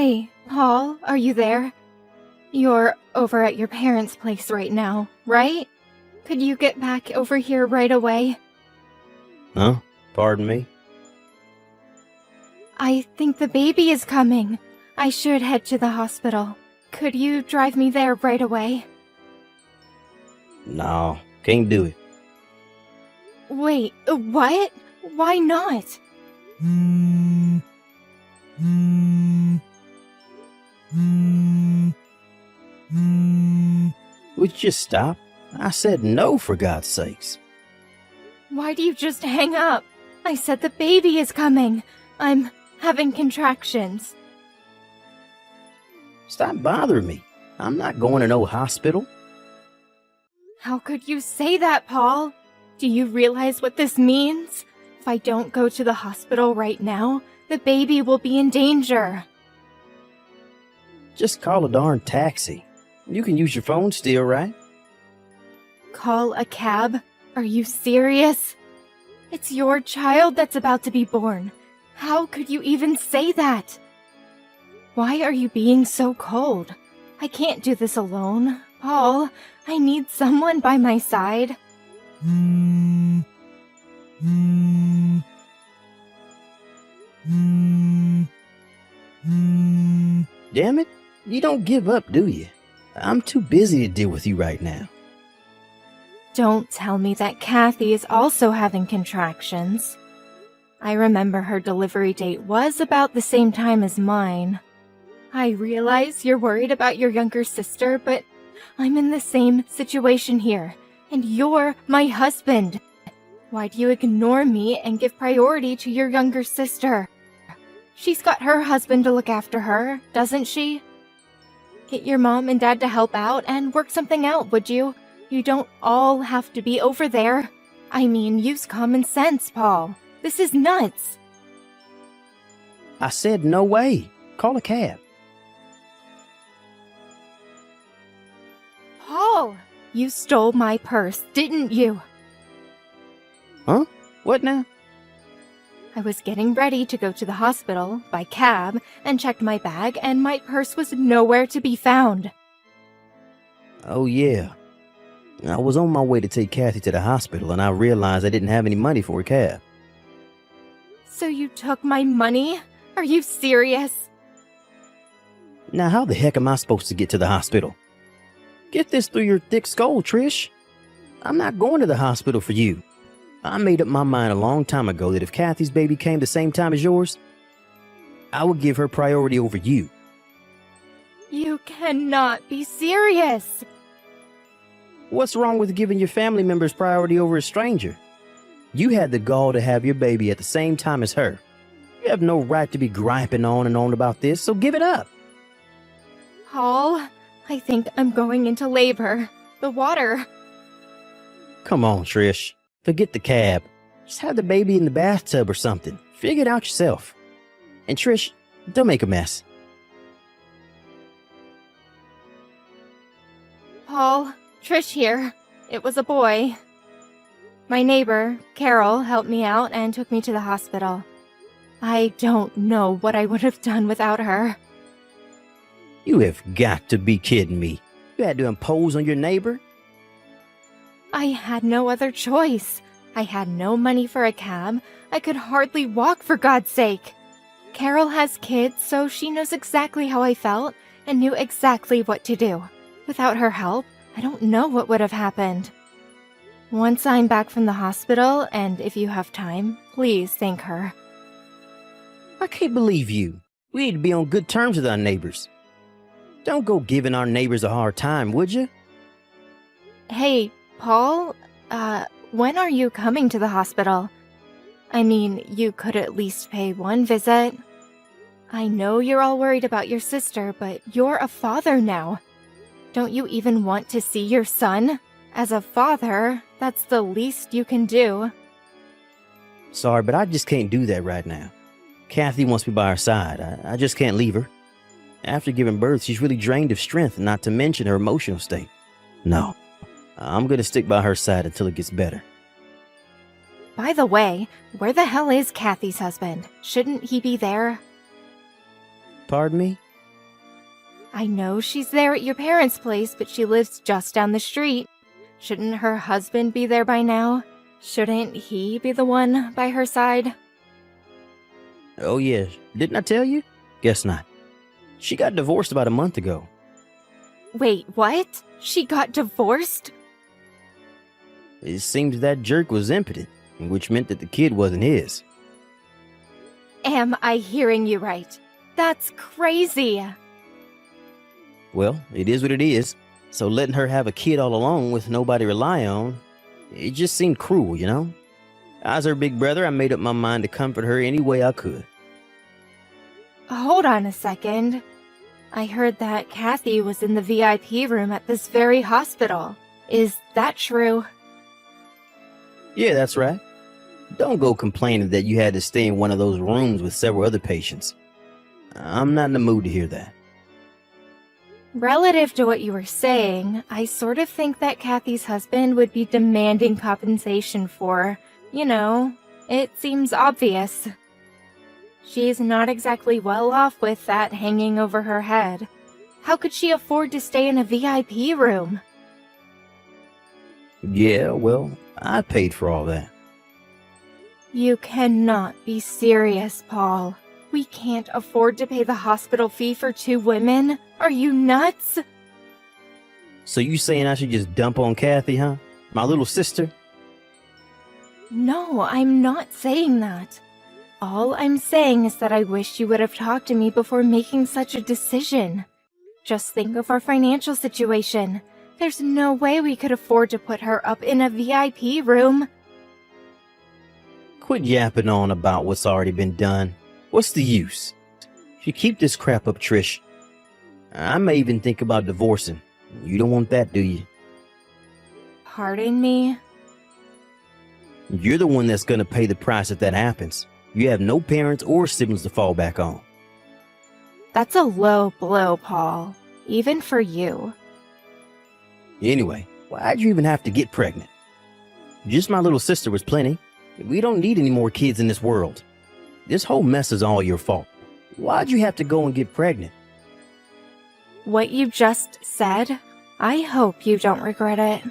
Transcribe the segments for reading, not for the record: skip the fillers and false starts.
Hey, Paul, are you there? You're over at your parents' place right now, right? Could you get back over here right away? Huh? Pardon me? I think the baby is coming. I should head to the hospital. Could you drive me there right away? No, can't do it. Wait, what? Why not? Would you just stop? I said no, for God's sakes. Why do you just hang up? I said the baby is coming. I'm having contractions. Stop bothering me. I'm not going to no hospital. How could you say that, Paul? Do you realize what this means? If I don't go to the hospital right now, the baby will be in danger. Just call a darn taxi. You can use your phone still, right? Call a cab? Are you serious? It's your child that's about to be born. How could you even say that? Why are you being so cold? I can't do this alone. Paul, I need someone by my side. Damn it, you don't give up, do you? I'm too busy to deal with you right now. Don't tell me that Kathy is also having contractions. I remember her delivery date was about the same time as mine. I realize you're worried about your younger sister, but I'm in the same situation here, and you're my husband. Why do you ignore me and give priority to your younger sister? She's got her husband to look after her, doesn't she? Get your mom and dad to help out and work something out, would you? You don't all have to be over there. I mean, use common sense, Paul. This is nuts. I said no way. Call a cab. Paul, you stole my purse, didn't you? Huh? What now? I was getting ready to go to the hospital by cab and checked my bag, and my purse was nowhere to be found. Oh, yeah. I was on my way to take Kathy to the hospital, and I realized I didn't have any money for a cab. So you took my money? Are you serious? Now, how the heck am I supposed to get to the hospital? Get this through your thick skull, Trish. I'm not going to the hospital for you. I made up my mind a long time ago that if Kathy's baby came the same time as yours, I would give her priority over you. You cannot be serious. What's wrong with giving your family members priority over a stranger? You had the gall to have your baby at the same time as her. You have no right to be griping on and on about this, so give it up. Paul, I think I'm going into labor. The water. Come on, Trish. Forget the cab. Just have the baby in the bathtub or something. Figure it out yourself. And Trish, don't make a mess. Paul, Trish here. It was a boy. My neighbor, Carol, helped me out and took me to the hospital. I don't know what I would have done without her. You have got to be kidding me. You had to impose on your neighbor? I had no other choice. I had no money for a cab. I could hardly walk, for God's sake. Carol has kids, so she knows exactly how I felt and knew exactly what to do. Without her help, I don't know what would have happened. Once I'm back from the hospital, and if you have time, please thank her. I can't believe you. We need to be on good terms with our neighbors. Don't go giving our neighbors a hard time, would you? Hey, Paul, when are you coming to the hospital? I mean, you could at least pay one visit. I know you're all worried about your sister, but you're a father now. Don't you even want to see your son? As a father, that's the least you can do. Sorry, but I just can't do that right now. Kathy wants me by her side. I just can't leave her. After giving birth, she's really drained of strength, not to mention her emotional state. No, I'm gonna stick by her side until it gets better. By the way, where the hell is Kathy's husband? Shouldn't he be there? Pardon me? I know she's there at your parents' place, but she lives just down the street. Shouldn't her husband be there by now? Shouldn't he be the one by her side? Oh, yeah. Didn't I tell you? Guess not. She got divorced about a month ago. Wait, what? She got divorced? It seems that jerk was impotent, which meant that the kid wasn't his. Am I hearing you right? That's crazy. Well, it is what it is. So letting her have a kid all alone with nobody to rely on, it just seemed cruel, you know? As her big brother, I made up my mind to comfort her any way I could. Hold on a second. I heard that Kathy was in the VIP room at this very hospital. Is that true? Yeah, that's right. Don't go complaining that you had to stay in one of those rooms with several other patients. I'm not in the mood to hear that. Relative to what you were saying, I sort of think that Kathy's husband would be demanding compensation for, it seems obvious. She's not exactly well off with that hanging over her head. How could she afford to stay in a VIP room? Yeah, well, I paid for all that. You cannot be serious, Paul. We can't afford to pay the hospital fee for 2 women? Are you nuts? So you saying I should just dump on Kathy, huh? My little sister? No, I'm not saying that. All I'm saying is that I wish you would have talked to me before making such a decision. Just think of our financial situation. There's no way we could afford to put her up in a VIP room. Quit yapping on about what's already been done. What's the use? If you keep this crap up, Trish, I may even think about divorcing. You don't want that, do you? Pardon me? You're the one that's gonna pay the price if that happens. You have no parents or siblings to fall back on. That's a low blow, Paul. Even for you. Anyway, why'd you even have to get pregnant? Just my little sister was plenty. We don't need any more kids in this world. This whole mess is all your fault. Why'd you have to go and get pregnant? What you just said, I hope you don't regret it.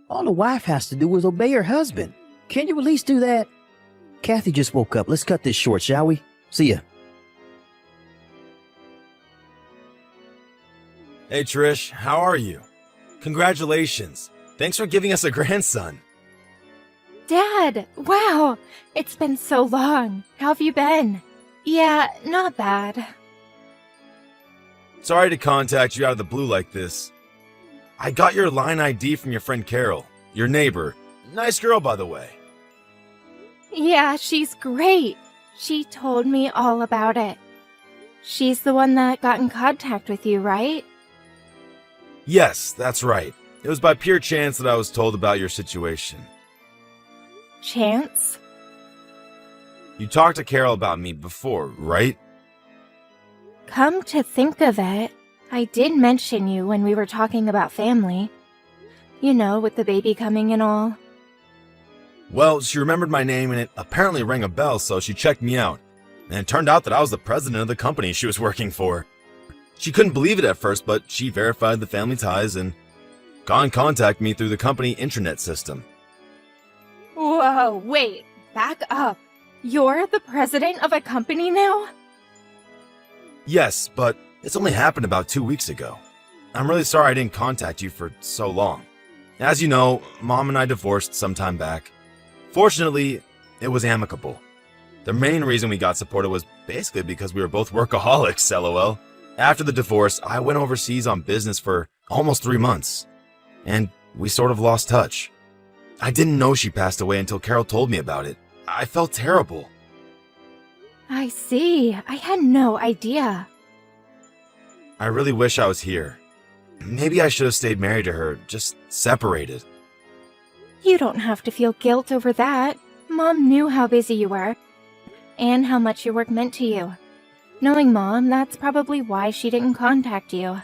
All the wife has to do is obey her husband. Can you at least do that? Kathy just woke up. Let's cut this short, shall we? See ya. Hey Trish, how are you? Congratulations. Thanks for giving us a grandson. Dad! Wow! It's been so long. How have you been? Yeah, not bad. Sorry to contact you out of the blue like this. I got your line ID from your friend Carol, your neighbor. Nice girl, by the way. Yeah, she's great. She told me all about it. She's the one that got in contact with you, right? Yes, that's right. It was by pure chance that I was told about your situation. Chance? You talked to Carol about me before, right? Come to think of it, I did mention you when we were talking about family. You know, with the baby coming and all. Well, she remembered my name and it apparently rang a bell, so she checked me out. And it turned out that I was the president of the company she was working for. She couldn't believe it at first, but she verified the family ties and got in contact with me through the company intranet system. Whoa, wait, back up. You're the president of a company now? Yes, but it's only happened about 2 weeks ago. I'm really sorry I didn't contact you for so long. As you know, Mom and I divorced some time back. Fortunately, it was amicable. The main reason we got supported was basically because we were both workaholics, lol. After the divorce, I went overseas on business for almost 3 months, and we sort of lost touch. I didn't know she passed away until Carol told me about it. I felt terrible. I see. I had no idea. I really wish I was here. Maybe I should have stayed married to her, just separated. You don't have to feel guilt over that. Mom knew how busy you were, and how much your work meant to you. Knowing Mom, that's probably why she didn't contact you.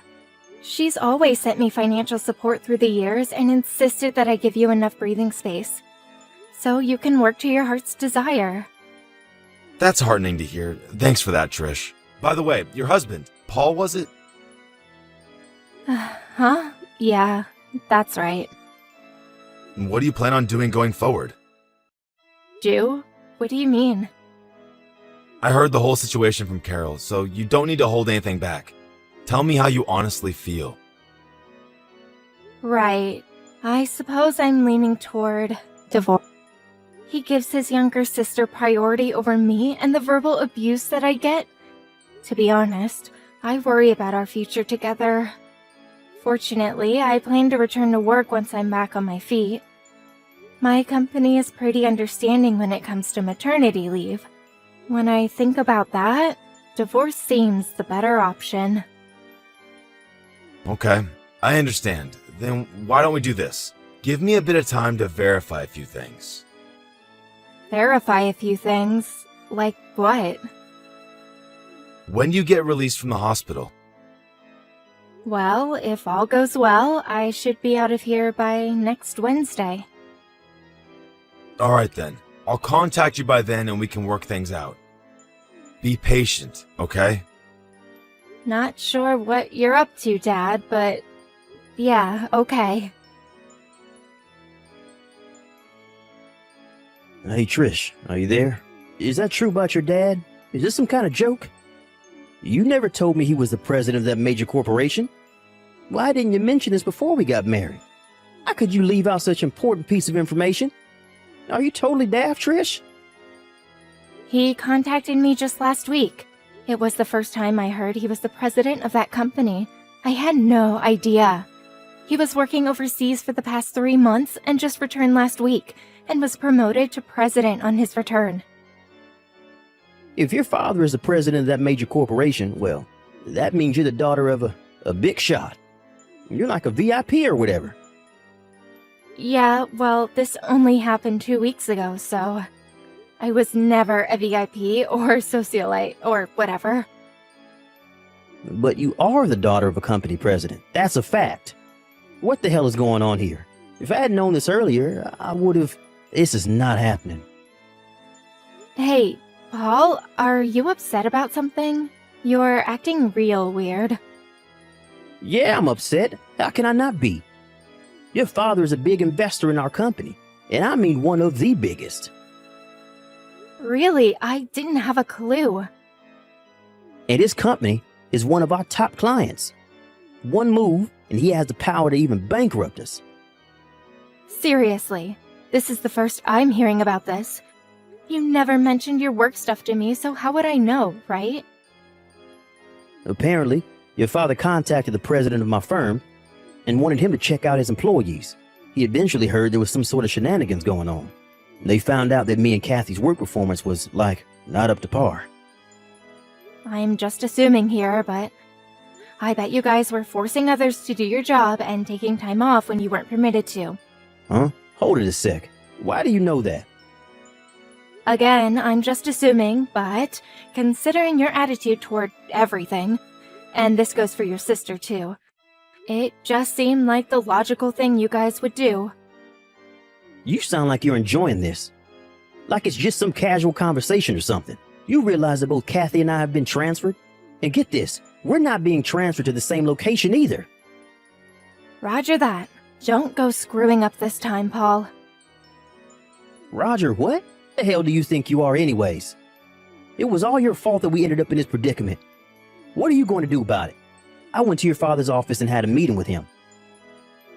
She's always sent me financial support through the years and insisted that I give you enough breathing space, so you can work to your heart's desire. That's heartening to hear. Thanks for that, Trish. By the way, your husband, Paul, was it? Huh? Yeah, that's right. What do you plan on doing going forward? Do? What do you mean? I heard the whole situation from Carol, so you don't need to hold anything back. Tell me how you honestly feel. Right. I suppose I'm leaning toward divorce. He gives his younger sister priority over me and the verbal abuse that I get. To be honest, I worry about our future together. Fortunately, I plan to return to work once I'm back on my feet. My company is pretty understanding when it comes to maternity leave. When I think about that, divorce seems the better option. Okay, I understand. Then why don't we do this? Give me a bit of time to verify a few things. Verify a few things? Like what? When do you get released from the hospital? Well, if all goes well, I should be out of here by next Wednesday. Alright then. I'll contact you by then and we can work things out. Be patient, okay? Not sure what you're up to, Dad, but yeah, okay. Hey, Trish, are you there? Is that true about your dad? Is this some kind of joke? You never told me he was the president of that major corporation. Why didn't you mention this before we got married? How could you leave out such an important piece of information? Are you totally daft, Trish? He contacted me just last week. It was the first time I heard he was the president of that company. I had no idea. He was working overseas for the past 3 months and just returned last week, and was promoted to president on his return. If your father is the president of that major corporation, well, that means you're the daughter of a big shot. You're like a VIP or whatever. Yeah, well, this only happened 2 weeks ago, so I was never a VIP or socialite or whatever. But you are the daughter of a company president. That's a fact. What the hell is going on here? If I had known this earlier, I would have... This is not happening. Hey, Paul, are you upset about something? You're acting real weird. Yeah, I'm upset. How can I not be? Your father is a big investor in our company, and I mean one of the biggest. Really, I didn't have a clue. And his company is one of our top clients. One move, and he has the power to even bankrupt us. Seriously, this is the first I'm hearing about this. You never mentioned your work stuff to me, so how would I know, right? Apparently, your father contacted the president of my firm and wanted him to check out his employees. He eventually heard there was some sort of shenanigans going on. They found out that me and Kathy's work performance was, not up to par. I'm just assuming here, but I bet you guys were forcing others to do your job and taking time off when you weren't permitted to. Huh? Hold it a sec. Why do you know that? Again, I'm just assuming, but considering your attitude toward everything, and this goes for your sister too, it just seemed like the logical thing you guys would do. You sound like you're enjoying this. Like it's just some casual conversation or something. You realize that both Kathy and I have been transferred? And get this, we're not being transferred to the same location either. Roger that. Don't go screwing up this time, Paul. Roger, what? The hell do you think you are anyways? It was all your fault that we ended up in this predicament. What are you going to do about it? I went to your father's office and had a meeting with him.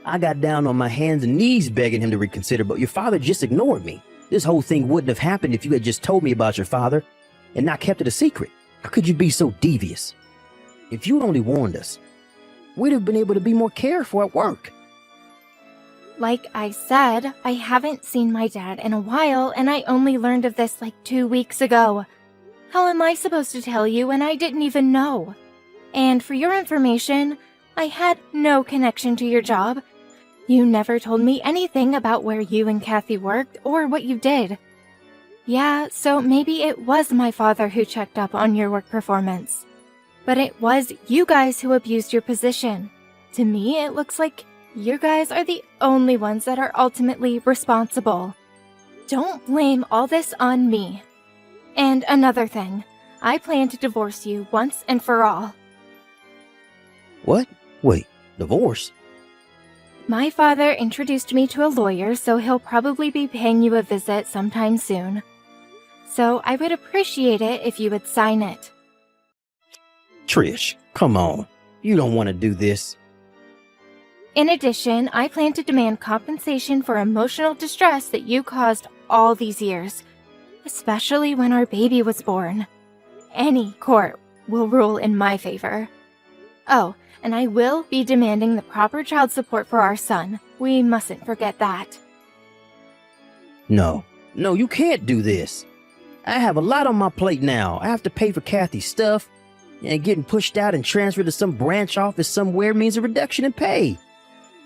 I got down on my hands and knees begging him to reconsider, but your father just ignored me. This whole thing wouldn't have happened if you had just told me about your father and not kept it a secret. How could you be so devious? If you'd only warned us, we'd have been able to be more careful at work. Like I said, I haven't seen my dad in a while, and I only learned of this like 2 weeks ago. How am I supposed to tell you when I didn't even know? And for your information, I had no connection to your job. You never told me anything about where you and Kathy worked or what you did. Yeah, so maybe it was my father who checked up on your work performance. But it was you guys who abused your position. To me, it looks like you guys are the only ones that are ultimately responsible. Don't blame all this on me. And another thing, I plan to divorce you once and for all. What? Wait, divorce? My father introduced me to a lawyer, so he'll probably be paying you a visit sometime soon. So I would appreciate it if you would sign it. Trish, come on. You don't want to do this. In addition, I plan to demand compensation for emotional distress that you caused all these years, especially when our baby was born. Any court will rule in my favor. Oh, and I will be demanding the proper child support for our son. We mustn't forget that. No, you can't do this. I have a lot on my plate now. I have to pay for Kathy's stuff, and getting pushed out and transferred to some branch office somewhere means a reduction in pay.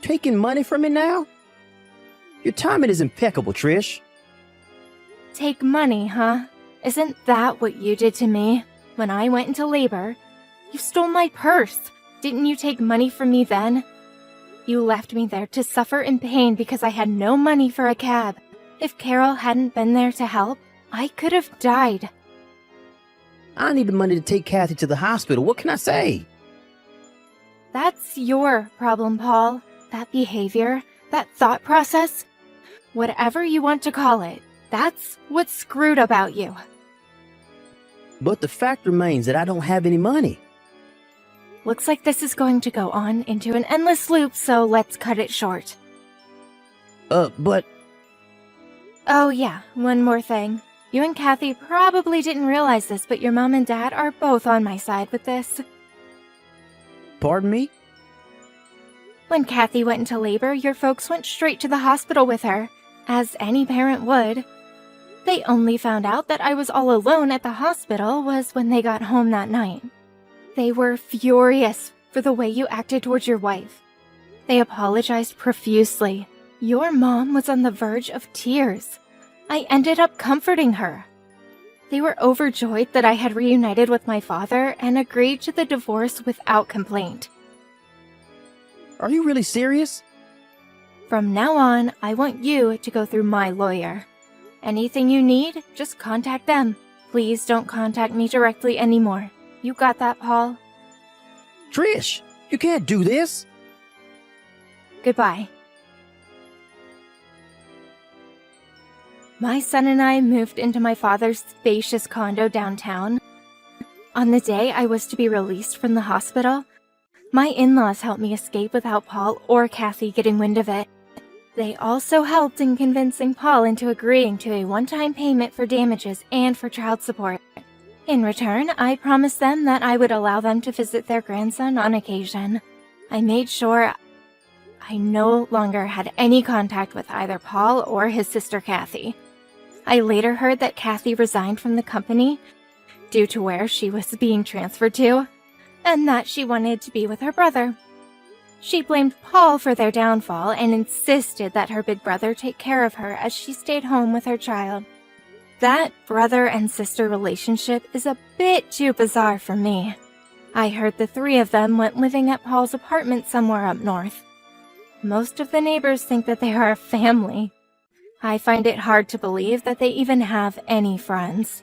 Taking money from me now? Your timing is impeccable, Trish. Take money, huh? Isn't that what you did to me when I went into labor? You stole my purse. Didn't you take money from me then? You left me there to suffer in pain because I had no money for a cab. If Carol hadn't been there to help, I could have died. I need the money to take Kathy to the hospital. What can I say? That's your problem, Paul. That behavior, that thought process, whatever you want to call it, that's what's screwed about you. But the fact remains that I don't have any money. Looks like this is going to go on into an endless loop, so let's cut it short. But... Oh yeah, one more thing. You and Kathy probably didn't realize this, but your mom and dad are both on my side with this. Pardon me? When Kathy went into labor, your folks went straight to the hospital with her, as any parent would. They only found out that I was all alone at the hospital was when they got home that night. They were furious for the way you acted towards your wife. They apologized profusely. Your mom was on the verge of tears. I ended up comforting her. They were overjoyed that I had reunited with my father and agreed to the divorce without complaint. Are you really serious? From now on, I want you to go through my lawyer. Anything you need, just contact them. Please don't contact me directly anymore. You got that, Paul? Trish, you can't do this. Goodbye. My son and I moved into my father's spacious condo downtown. On the day I was to be released from the hospital, my in-laws helped me escape without Paul or Kathy getting wind of it. They also helped in convincing Paul into agreeing to a one-time payment for damages and for child support. In return, I promised them that I would allow them to visit their grandson on occasion. I made sure I no longer had any contact with either Paul or his sister Kathy. I later heard that Kathy resigned from the company due to where she was being transferred to, and that she wanted to be with her brother. She blamed Paul for their downfall and insisted that her big brother take care of her as she stayed home with her child. That brother and sister relationship is a bit too bizarre for me. I heard the three of them went living at Paul's apartment somewhere up north. Most of the neighbors think that they are a family. I find it hard to believe that they even have any friends.